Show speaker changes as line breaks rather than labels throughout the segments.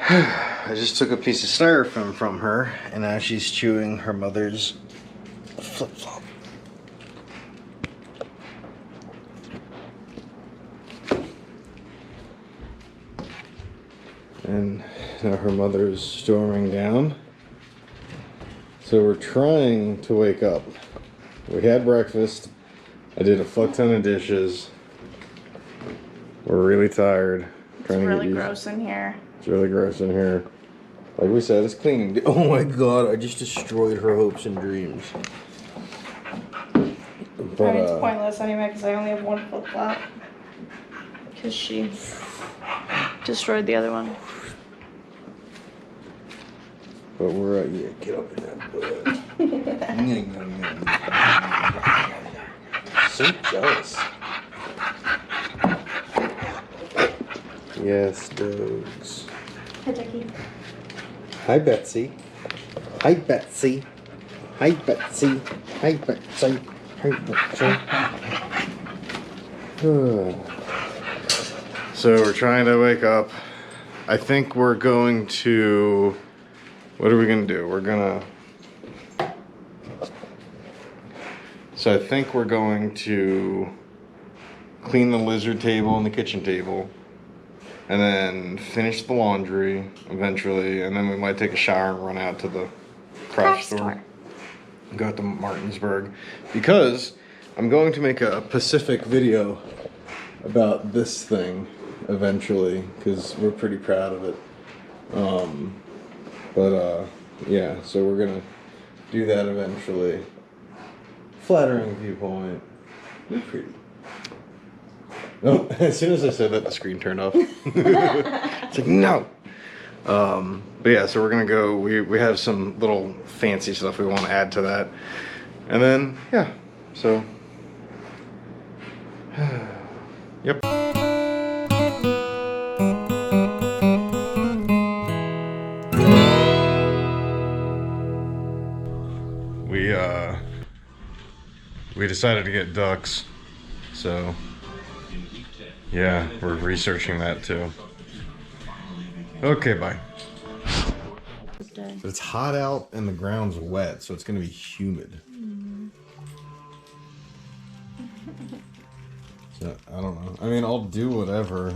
I just took a piece of styrofoam from her, and now she's chewing her mother's flip-flop. And now her mother's storming down. So we're trying to wake up. We had breakfast. I did a fuck ton of dishes. We're really tired.
It's really gross in here.
It's really gross in here. Like we said, it's cleaning day. Oh my god, I just destroyed her hopes and dreams. But
it's pointless anyway because I only have one flip flop. Because she destroyed the other one.
But we're yeah, get up in that butt. So jealous. Yes, dogs.
Hi, Jackie.
Hi, Betsy. Hi, Betsy. Hi, Betsy. Hi, Betsy. Hi, Betsy. So we're trying to wake up. I think we're going to... What are we going to do? We're going to... So I think we're going to clean the lizard table and the kitchen table. And then finish the laundry eventually. And then we might take a shower and run out to the craft store. Go out to Martinsburg. Because I'm going to make a Pacific video about this thing eventually. Because we're pretty proud of it. Yeah, so we're going to do that eventually. Flattering viewpoint. You're pretty. Oh, as soon as I said that, the screen turned off. It's like, no! But yeah, so we're gonna go, we have some little fancy stuff we want to add to that. And then, yeah, so... Yep. We decided to get ducks, so... Yeah, we're researching that too. Okay, bye. It's hot out and the ground's wet, so it's gonna be humid. So, I don't know. I mean, I'll do whatever.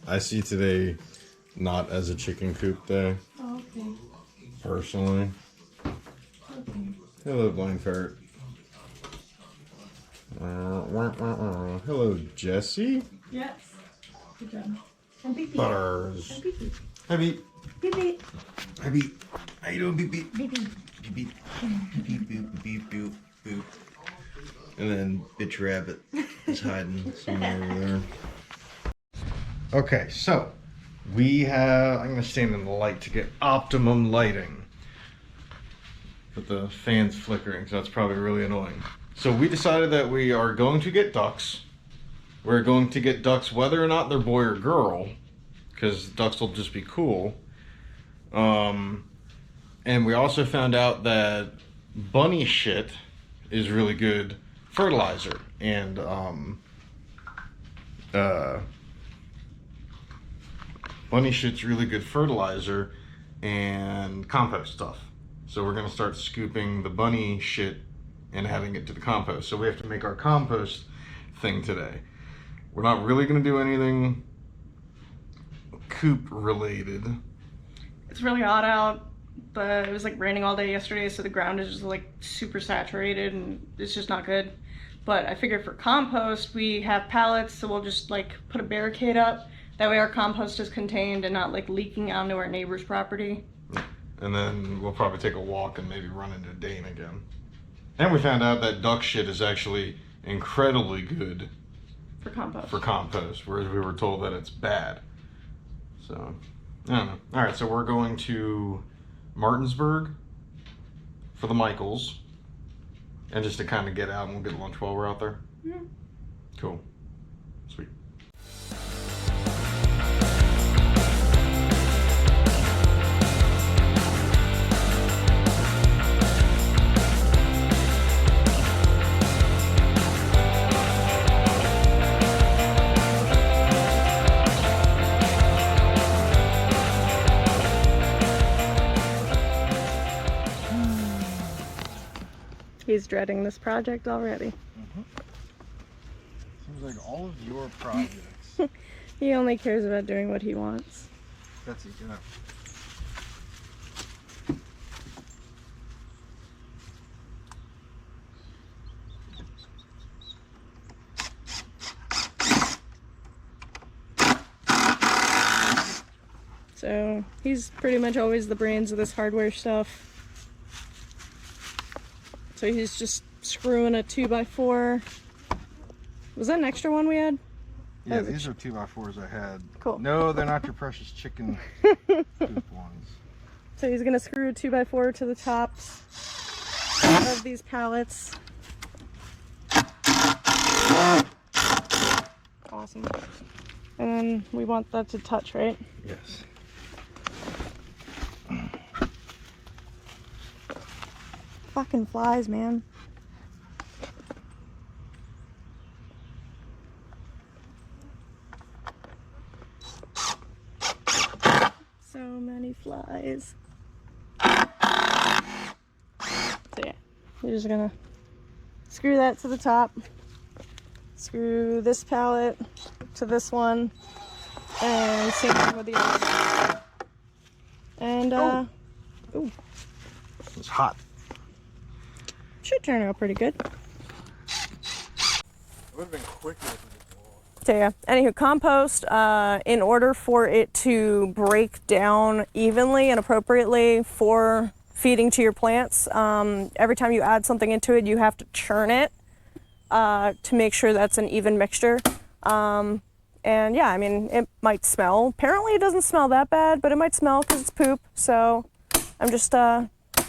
I see today not as a chicken coop day.
Oh, okay.
Personally.
Okay.
Hello, blind ferret. Hello, Jesse.
Yes. Good job. And Beep Beep.
Butters.
And Beep Beep.
Hi, Beep.
Beep Beep.
Hi, Beep. How you doing, Beep Beep?
Beep Beep.
Beep Beep. Beep Beep. Beep Boop. Boop. And then Bitch Rabbit is hiding somewhere over there. Okay, so we have... I'm going to stand in the light to get optimum lighting. But the fan's flickering, so that's probably really annoying. So we decided that we are going to get ducks. We're going to get ducks whether or not they're boy or girl, because ducks will just be cool. And we also found out that bunny shit is really good fertilizer, and bunny shit's really good fertilizer and compost stuff. So we're gonna start scooping the bunny shit and adding it to the compost. So we have to make our compost thing today. We're not really gonna do anything coop related.
It's really hot out, but it was like raining all day yesterday, so the ground is just like super saturated and it's just not good. But I figured for compost, we have pallets, so we'll just like put a barricade up. That way our compost is contained and not like leaking onto our neighbor's property.
And then we'll probably take a walk and maybe run into Dane again. And we found out that duck shit is actually incredibly good
for
compost, whereas we were told that it's bad. So, I don't know. All right, so we're going to Martinsburg for the Michaels, and just to kind of get out, and we'll get lunch while we're out there.
Mm-hmm.
Cool. Sweet.
He's dreading this project already.
Seems like all of your projects.
He only cares about doing what he wants.
Betsy, get up.
So he's pretty much always the brains of this hardware stuff. So he's just screwing a 2x4. Was that an extra one we had?
Yeah, these are 2x4s I had.
Cool.
No, they're not your precious chicken poop ones.
So he's gonna screw a 2x4 to the tops of these pallets. Awesome. And then we want that to touch, right?
Yes.
Fucking flies, man. So many flies. So yeah, we're just gonna screw that to the top. Screw this pallet to this one. And same thing with the others. And ooh.
It's hot.
Should turn out pretty good.
It would have been quicker if it was.
So yeah, anywho, compost, in order for it to break down evenly and appropriately for feeding to your plants, every time you add something into it, you have to churn it to make sure that's an even mixture. And yeah, I mean, it might smell. Apparently it doesn't smell that bad, but it might smell because it's poop. So I'm just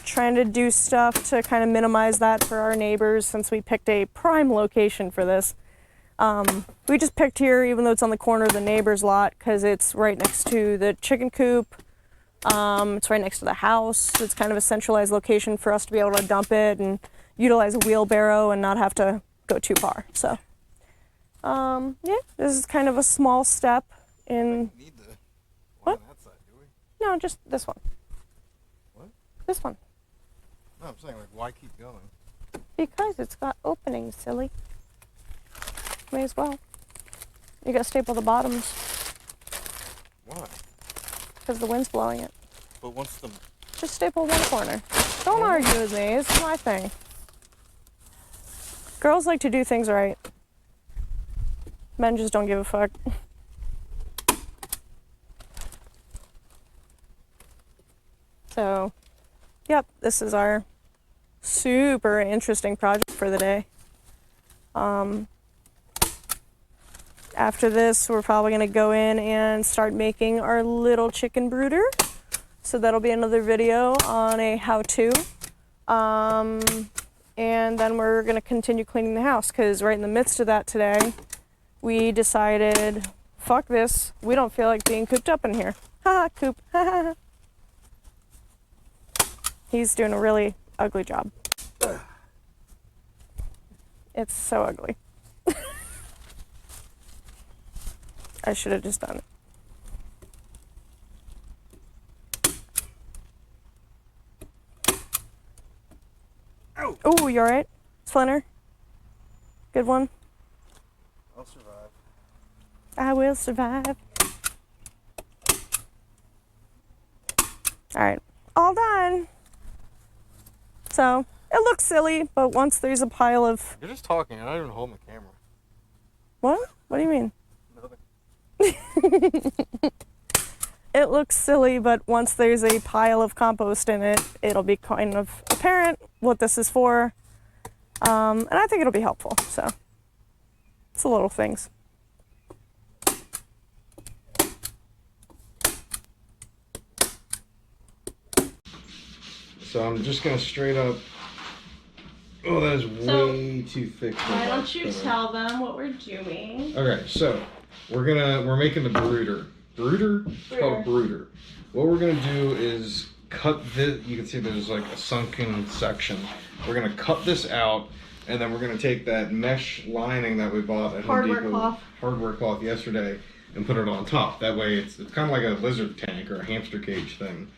trying to do stuff to kind of minimize that for our neighbors since we picked a prime location for this. We just picked here even though it's on the corner of the neighbor's lot because it's right next to the chicken coop. It's right next to the house. It's kind of a centralized location for us to be able to dump it and utilize a wheelbarrow and not have to go too far. So yeah, this is kind of a small step in...
We need the one
What?
on that side, do we?
No, just this one.
What?
This one.
No, I'm saying, like, why keep going?
Because it's got openings, silly. May as well. You gotta staple the bottoms
Why?
because the wind's blowing it.
But once the...
Just staple one corner. Don't argue with me, it's my thing. Girls like to do things right. Men just don't give a fuck. So, yep, this is our super interesting project for the day. After this, we're probably gonna go in and start making our little chicken brooder. So that'll be another video on a how-to. And then we're gonna continue cleaning the house because right in the midst of that today, we decided, fuck this, we don't feel like being cooped up in here. Haha, coop, haha. He's doing a really ugly job. It's so ugly. I should have just done it. Oh, you alright? Splinter? Good one?
I'll survive.
I will survive. Alright, all done. So, it looks silly, but once there's a pile of...
You're just talking, I'm not even holding the camera.
What? What do you mean?
Nothing.
It looks silly, but once there's a pile of compost in it, it'll be kind of apparent what this is for. And I think it'll be helpful, so. It's the little things.
So I'm just gonna straight up... Oh, that is way too thick.
Why don't you tell them what we're doing?
Okay, so we're making the brooder. Brooder? It's called brooder. What we're gonna do is cut this. You can see there's like a sunken section. We're gonna cut this out, and then we're gonna take that mesh lining that we bought at Home Depot, hardware cloth yesterday, and put it on top. That way, it's kind of like a lizard tank or a hamster cage thing.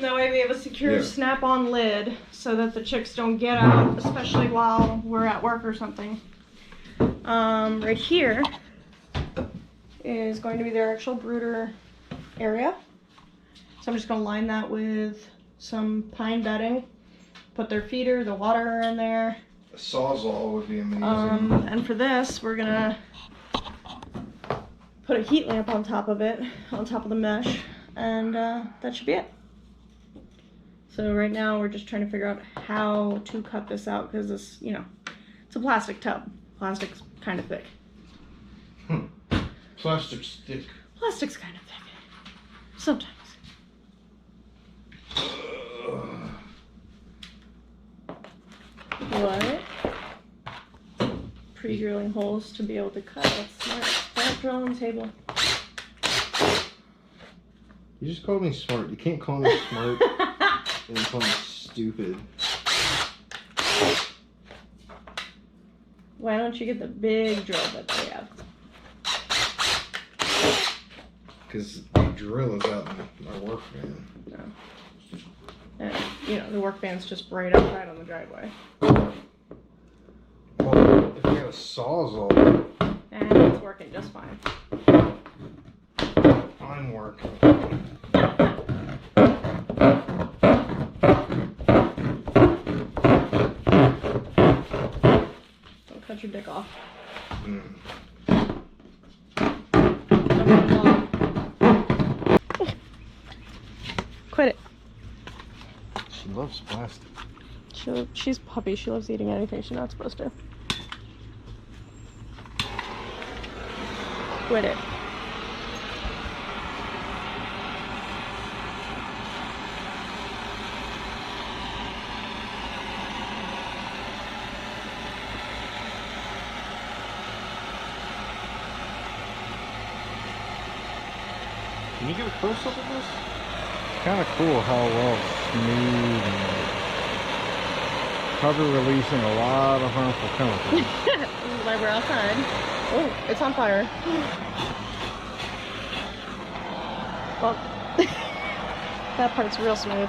That way we have a secure
Yeah.
snap-on lid so that the chicks don't get out, especially while we're at work or something. Right here is going to be their actual brooder area. So I'm just gonna line that with some pine bedding, put their feeder, the water in there.
A sawzall would be amazing.
And for this, we're gonna put a heat lamp on top of it, on top of the mesh, and that should be it. So right now we're just trying to figure out how to cut this out because this, you know, it's a plastic tub. Plastic's kind of thick.
Plastic stick.
Plastic's kind of thick. Sometimes. What? Pre-drilling holes to be able to cut. That's smart. Smart drilling table.
You just called me smart. You can't call me smart and call me stupid.
Why don't you get the big drill that they have?
Because the drill is out in my work van.
No. And, you know, the work van's just right outside on the driveway.
Well, if we have a sawzall,
And it's working just fine.
fine work.
Don't cut your dick off.
Mm.
Quit it.
She loves plastic.
She's a puppy. She loves eating anything she's not supposed to. Quit it.
Can you give a close up of this? It's kind of cool how well it's smooth and cover releasing a lot of harmful chemicals.
This is why we're outside. Oh, it's on fire. Well, that part's real smooth.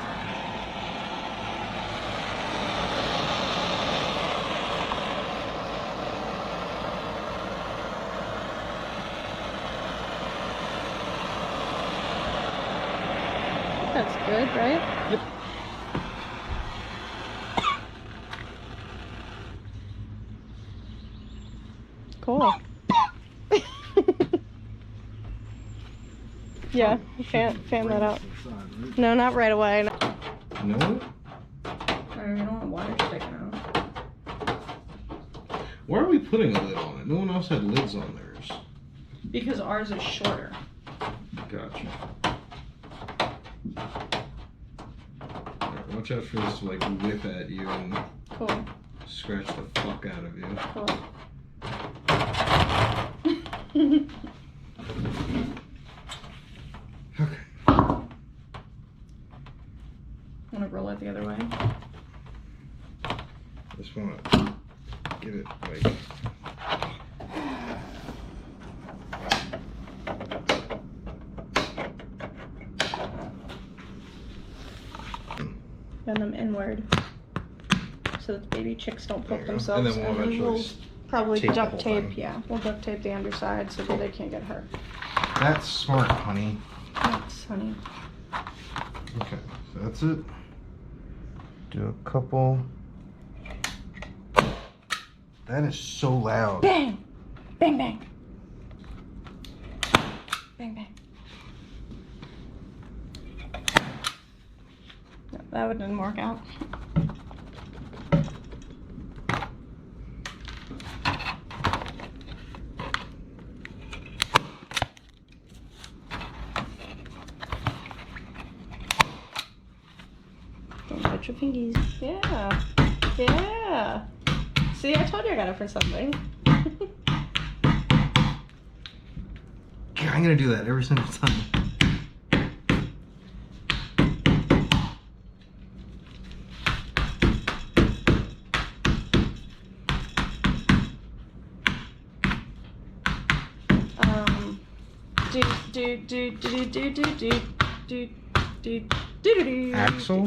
That's good, right?
Yep.
Cool. Yeah, fan that out. No, not right away.
No?
I don't want water sticking out.
Why are we putting a lid on it? No one else had lids on theirs.
Because ours is shorter.
Gotcha. Alright, watch out for this to like whip at you and
Cool.
scratch the fuck out of you.
Cool.
Okay.
Want to roll it the other way?
Just want to get it like.
Bend them inward so that the baby chicks don't
There
poke
you go.
themselves.
And then we'll eventually
probably
tape the
duct
whole
tape.
thing.
Yeah, we'll duct tape the underside so that they can't get hurt.
That's smart, honey.
Thanks, honey.
Okay, so that's it. Do a couple. That is so loud.
Bang! Bang, bang. Bang, bang. No, that one didn't work out. Don't touch your fingies. Yeah. Yeah. See, I told you I got it for something.
Yeah, I'm gonna do that every single time.
Do. Doo-doo-doo.
Axel?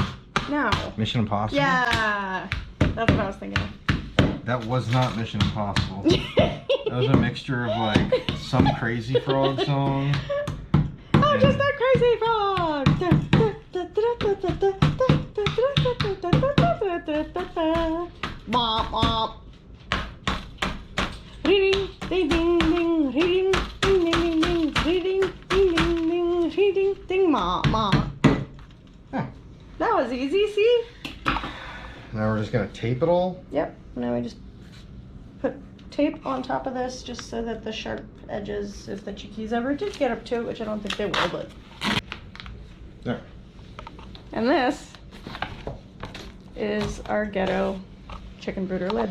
No.
Mission Impossible?
Yeah. That's what I was thinking of.
That was not Mission Impossible. That was a mixture of like some Crazy Frog song.
I'm just a crazy frog. Bop, bop. Reading, ding, ding, ding, reading, ding, ding, ding, ding, reading, ding, ding, ding, reading, ding, ma, ma.
Huh.
That was easy, see?
Now we're just gonna tape it all.
Yep. Now we just put tape on top of this just so that the sharp edges, if the chickies ever did get up to it, which I don't think they will, but.
There.
And this is our ghetto chicken brooder lid.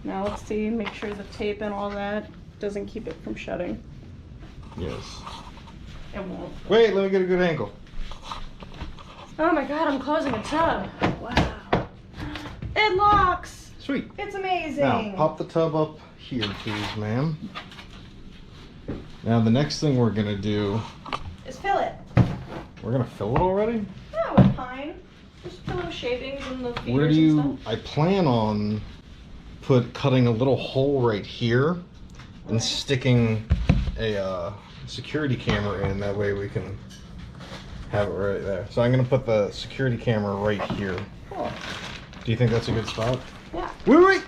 Now let's see, make sure the tape and all that doesn't keep it from shutting.
Yes.
It won't.
Wait, let me get a good angle.
Oh my god, I'm closing a tub. Wow. It locks.
Sweet.
It's amazing.
Now, pop the tub up here, please, ma'am. Now, the next thing we're gonna do...
Just fill it.
We're gonna fill it already?
Yeah, with pine. Just fill the shavings and the feeders
Where do you...
and stuff.
I plan on cutting a little hole right here and sticking a security camera in. That way we can have it right there. So I'm gonna put the security camera right here.
Cool.
Do you think that's a good spot?
Yeah.
Wait!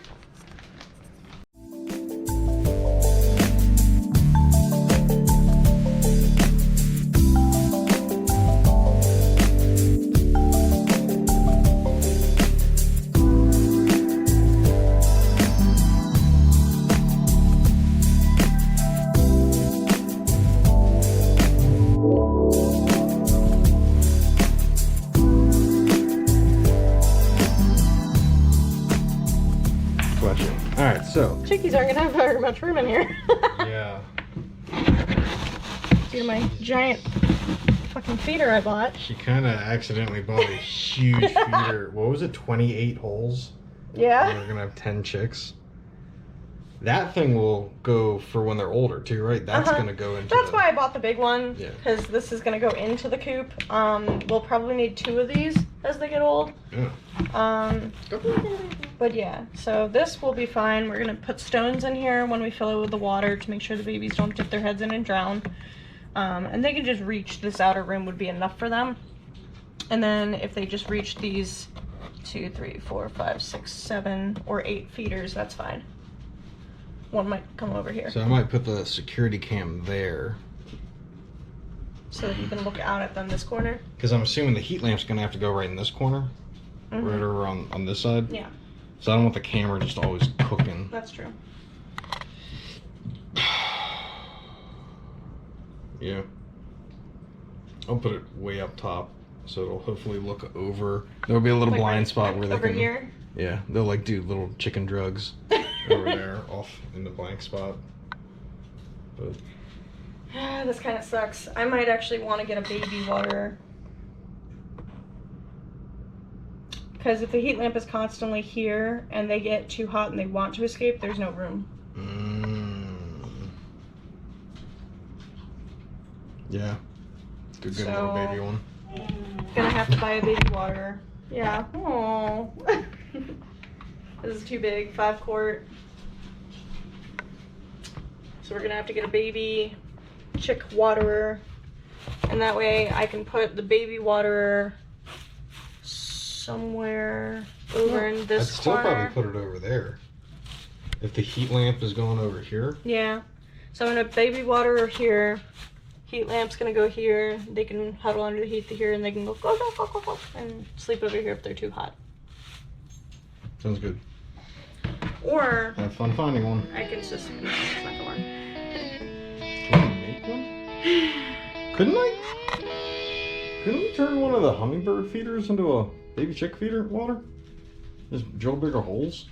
Alright, so.
Chickies aren't gonna have very much room in here.
Yeah.
See my giant fucking feeder I bought.
She kind of accidentally bought a huge feeder. What was it? 28 holes?
Yeah.
And we're gonna have 10 chicks. That thing will go for when they're older too, right? That's gonna go into.
That's why I bought the big one.
Yeah.
Because this is gonna go into the coop. We'll probably need 2 of these as they get old.
Yeah.
But yeah, so this will be fine. We're gonna put stones in here when we fill it with the water to make sure the babies don't dip their heads in and drown. And they can just reach this outer rim would be enough for them. And then if they just reach these 2, 3, 4, 5, 6, 7, or 8 feeders, that's fine. One might come over here.
So I might put the security cam there.
So that you can look out at them this corner.
Because I'm assuming the heat lamp's gonna have to go right in this corner. Right over on this side.
Yeah.
So I don't want the camera just always cooking.
That's true.
Yeah. I'll put it way up top so it'll hopefully look over. There'll be a little
Like
blind
right
spot where they
over
can.
here.
Yeah, they'll like do little chicken drugs over there off in the blank spot. But
This kind of sucks. I might actually want to get a baby waterer. Because if the heat lamp is constantly here and they get too hot and they want to escape, there's no room.
Yeah. Good little baby one.
Gonna have to buy a baby waterer. Yeah. Aww. This is too big. 5 quart. So we're gonna have to get a baby chick waterer. And that way I can put the baby waterer somewhere over in this
I'd still
corner.
probably put it over there. If the heat lamp is going over here.
Yeah. So I'm gonna baby waterer here. Heat lamp's gonna go here. They can huddle under the heat to here and they can go and sleep over here if they're too hot.
Sounds good.
Or
Have fun finding one.
I can just it's not gonna work.
Can I make one? Couldn't I? Couldn't we turn one of the hummingbird feeders into a baby chick feeder water? Just drill bigger holes?